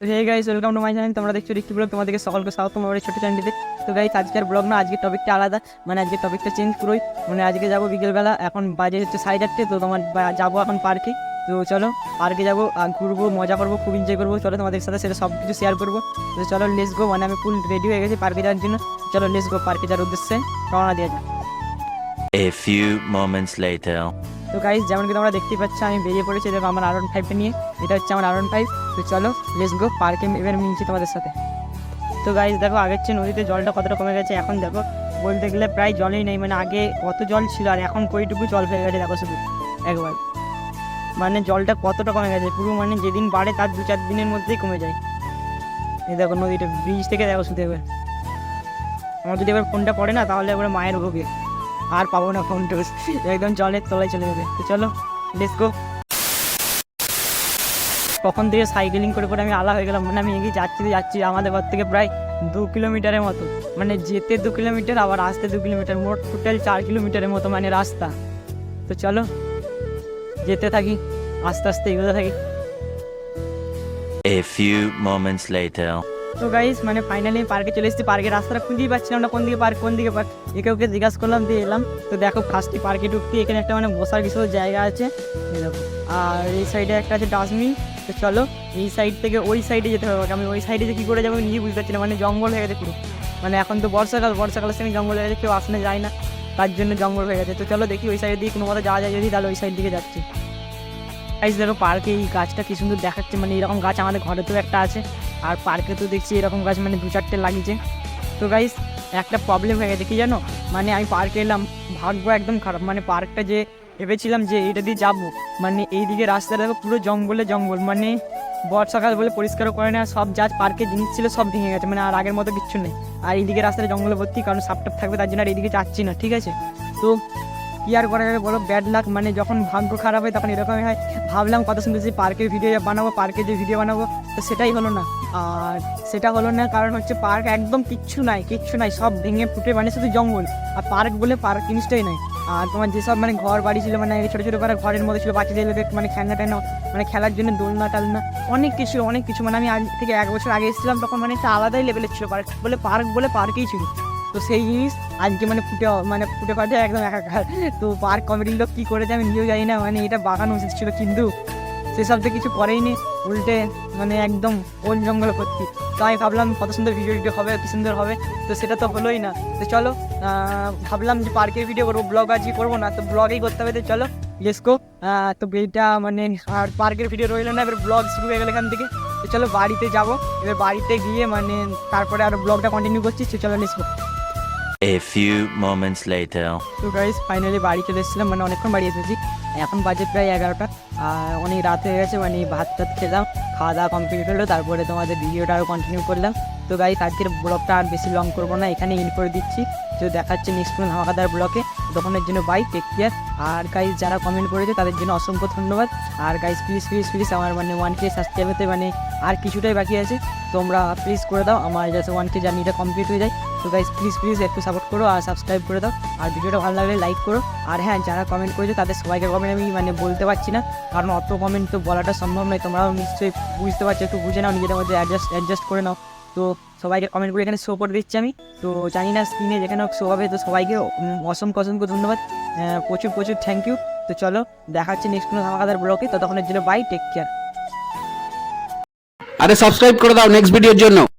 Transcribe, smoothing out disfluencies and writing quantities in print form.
তো hey guys, welcome to my channel. তোমরা দেখছো রিক্কি ব্লগ। তোমাদেরকে সকলকে স্বাগত আমার এই ছোটো চ্যানেলটিতে। তো গাইস, আজকের ব্লগ না, আজকের টপিকটা আলাদা, মানে আজকের টপিকটা চেঞ্জ পুরোই। মানে আজকে যাবো বিকেলবেলা, এখন বাজে হচ্ছে 8:30। তো তোমার যাবো এখন পার্কে। তো চলো পার্কে যাবো, ঘুরবো, মজা করবো, খুব এনজয় করবো। চলো তোমাদের সাথে সেটা সব কিছু শেয়ার করবো। তো চলো লেটস গো। মানে আমি ফুল রেডি হয়ে গেছি পার্কে যাওয়ার জন্য। চলো লেটস গো, পার্কে যাওয়ার উদ্দেশ্যে রওনা দিয়ে যাক। A few moments later. তো গাইস, যেমন কি তোমরা দেখতেই পাচ্ছ, আমি বেরিয়ে পড়েছি দেখো আমার R15 নিয়ে। এটা হচ্ছে আমার R15। তো চলো লেটস গো, পার্কে এবার মিলছি তোমাদের সাথে। তো গাইস দেখো, আগের চেয়ে নদীতে জলটা কতটা কমে গেছে। এখন দেখো বলতে গেলে প্রায় জলই নেই। মানে আগে কত জল ছিল আর এখন কইটুকু জল হয়ে গেছে দেখো শুধু একবার। মানে জলটা কতটা কমে গেছে পুরো, মানে যেদিন বাড়ে তার 2-4 দিনের মধ্যেই কমে যায়। এই দেখো নদীটা ব্রিজ থেকে দেখো শুধু এবার। আমার যদি এবার ফোনটা পড়ে না তাহলে এবার মায়ের ভোগে আর পাবো না ফোনটা, একদম জলের তলায় চলে যাবে। তো চলো লেটস গো। কখন থেকে সাইকেলিং করে করে আমি আলা হয়ে গেলাম। মানে আমি এগিয়ে যাচ্ছি আমাদের ঘর থেকে প্রায় 2 কিলোমিটারের মতো। মানে যেতে 2 কিলোমিটার আবার আসতে 2 কিলোমিটার, মোট টোটাল 4 কিলোমিটারের মতো মানে রাস্তা। তো চলো যেতে থাকি, আস্তে আস্তে এগোতে থাকি। A few moments later. তো গাইস, মানে ফাইনালি পার্কে চলে এসেছি। পার্কের রাস্তাটা খুঁজেই পাচ্ছিলাম না, কোন দিকে পার্ক কোন দিকে পার্ক। ওকে জিজ্ঞাসা করলাম, দিয়ে এলাম। তো দেখো ফার্স্টে পার্কে ঢুকতে এখানে একটা মানে বসার কিছু জায়গা আছে, এই দেখো। আর এই সাইডে একটা আছে ডাস্টবিন। তো চলো এই সাইড থেকে ওই সাইডে যেতে হবে। আমি ওই সাইডে যে কী করে যাবো নিজে বুঝতে পারছি না, মানে জঙ্গল হয়ে গেছে পুরো। মানে এখন তো বর্ষাকালের সঙ্গে জঙ্গল হয়ে গেছে, কেউ আসনে যায় না, তার জন্য জঙ্গল হয়ে গেছে। তো চলো দেখি ওই সাইডে দিয়ে কোনো মতো যাওয়া যায় যদি, তাহলে ওই সাইড দিকে যাচ্ছি। গাইস দেখো পার্কে এই গাছটা কি সুন্দর দেখাচ্ছে। মানে এরকম গাছ আমাদের ঘরেতেও একটা আছে, আর পার্কে তো দেখছি এরকম গাছ মানে 2-4টে লাগিয়েছে। তো গাইস একটা প্রবলেম হয়ে গেছে কি জানো, মানে আমি পার্কে এলাম, ভাগ্য একদম খারাপ। মানে পার্কটা যে ভেবেছিলাম যে এটা দিয়ে যাবো, মানে এইদিকে রাস্তা দেখো পুরো জঙ্গলে জঙ্গল। মানে বর্ষাকাল বলে পরিষ্কারও করে না, সব যা পার্কে জিনিস ছিল সব ভেঙে গেছে, মানে আর আগের মতো কিচ্ছু নেই। আর এইদিকে রাস্তাটা জঙ্গলে ভর্তি, কারণ সাপটাপ থাকবে তার জন্য আর এইদিকে যাচ্ছি না, ঠিক আছে। তো কি আর করা যাবে বলো, ব্যাড লাক। মানে যখন ভাগ্য খারাপ হয় তখন এরকমই হয়। ভাবলাম কত সুন্দর যে পার্কের ভিডিও বানাবো, তো সেটাই হলো না। আর সেটা হলো না কারণ হচ্ছে পার্ক একদম কিচ্ছু নাই, সব ভেঙে ফুটে, মানে শুধু জঙ্গল। আর পার্ক বলে পার্ক জিনিসটাই নাই। আর তোমার যেসব মানে ঘর বাড়ি ছিল, মানে ছোটো ছোটো করে ঘরের মধ্যে ছিল, বাচ্চাদের মানে খেলনা মানে খেলার জন্য দোলনা টালনা অনেক কিছু। মানে আমি আজ থেকে 1 বছর আগে এসেছিলাম তখন মানে একটা আলাদাই লেভেলের ছিল পার্ক বলে পার্কেই ছিল। তো সেই জিনিস আজকে মানে ফুটে ফাটে একদম একাকার। তো পার্ক কমিটির লোক কী করেছে আমি নিজেও জানি না। মানে এটা বাগানো উচিত ছিল, কিন্তু সেসব তো কিছু করেইনি, উল্টে মানে একদম বন জঙ্গল ভর্তি। তো আমি ভাবলাম কত সুন্দর ভিডিও হবে, কি সুন্দর হবে, তো সেটা তো হলোই না। তো চলো ভাবলাম যে পার্কের ভিডিও করবো, ব্লগ আজকে করবো না, তো ব্লগেই করতে হবে। তো চলো লেটস গো। তো এইটা মানে আর পার্কের ভিডিও রইলো না, এবার ব্লগ শুরু হয়ে গেল এখান থেকে। তো চলো বাড়িতে যাবো, এবার বাড়িতে গিয়ে মানে তারপরে আরও ব্লগটা কন্টিনিউ করছি। তো চলো let's go. A few moments later. তো গাইস ফাইনালি বাড়ি চলে এসেছিলাম, মানে অনেকক্ষণ বাড়ি এসেছি। এখন বাজে প্রায় 11টা, আর অনেক রাত হয়ে গেছে। মানে ভাত টাত খেলাম, খাওয়া দাওয়া কমপ্লিট হলো, তারপরে তোমাদের ভিডিওটা আরও কন্টিনিউ করলাম। তো গাইস আজকের ব্লগটা আর বেশি লং করবো না, এখানে ইন করে দিচ্ছি। তো দেখাচ্ছে নেক্সট কোনো ধামাকাদার ব্লগে। তখনের জন্য বাই, টেক কেয়ার। আর গাইস যারা কমেন্ট করেছে তাদের জন্য অসংখ্য ধন্যবাদ। আর গাইস প্লিজ আমার মানে 1K সাবস্ক্রাইব হতে মানে আর কিছুটাই বাকি আছে, তোমরা প্লিজ করে দাও আমার, যাতে 1K জার্নিটা কমপ্লিট হয়ে যায়। তো গাইস প্লিজ একটু সাপোর্ট করো আর সাবস্ক্রাইব করে দাও। আর ভিডিওটা ভালো লাগলে লাইক করো। আর হ্যাঁ, যারা কমেন্ট করেছে তাদের সবাইকে কমেন্ট আমি মানে বলতে পারছি না, কারণ অত কমেন্ট তো বলাটা সম্ভব নয়। তোমরাও নিশ্চয়ই বুঝতে পারছো, একটু বুঝে নাও, নিজেদের মধ্যে অ্যাডজাস্ট করে নাও। তো সবাইকে কমেন্টগুলো এখানে শো করে দিচ্ছি আমি। তো জানি না স্ক্রিনে যেখানে শো হবে। তো সবাইকে অসংখ্য ধন্যবাদ, প্রচুর থ্যাংক ইউ। তো চলো দেখা হচ্ছে নেক্সট কোনো ধামাকাদার ব্লগে। তো তখনের জন্য বাই, টেক কেয়ার। আরে সাবস্ক্রাইব করে দাও নেক্সট ভিডিওর জন্য।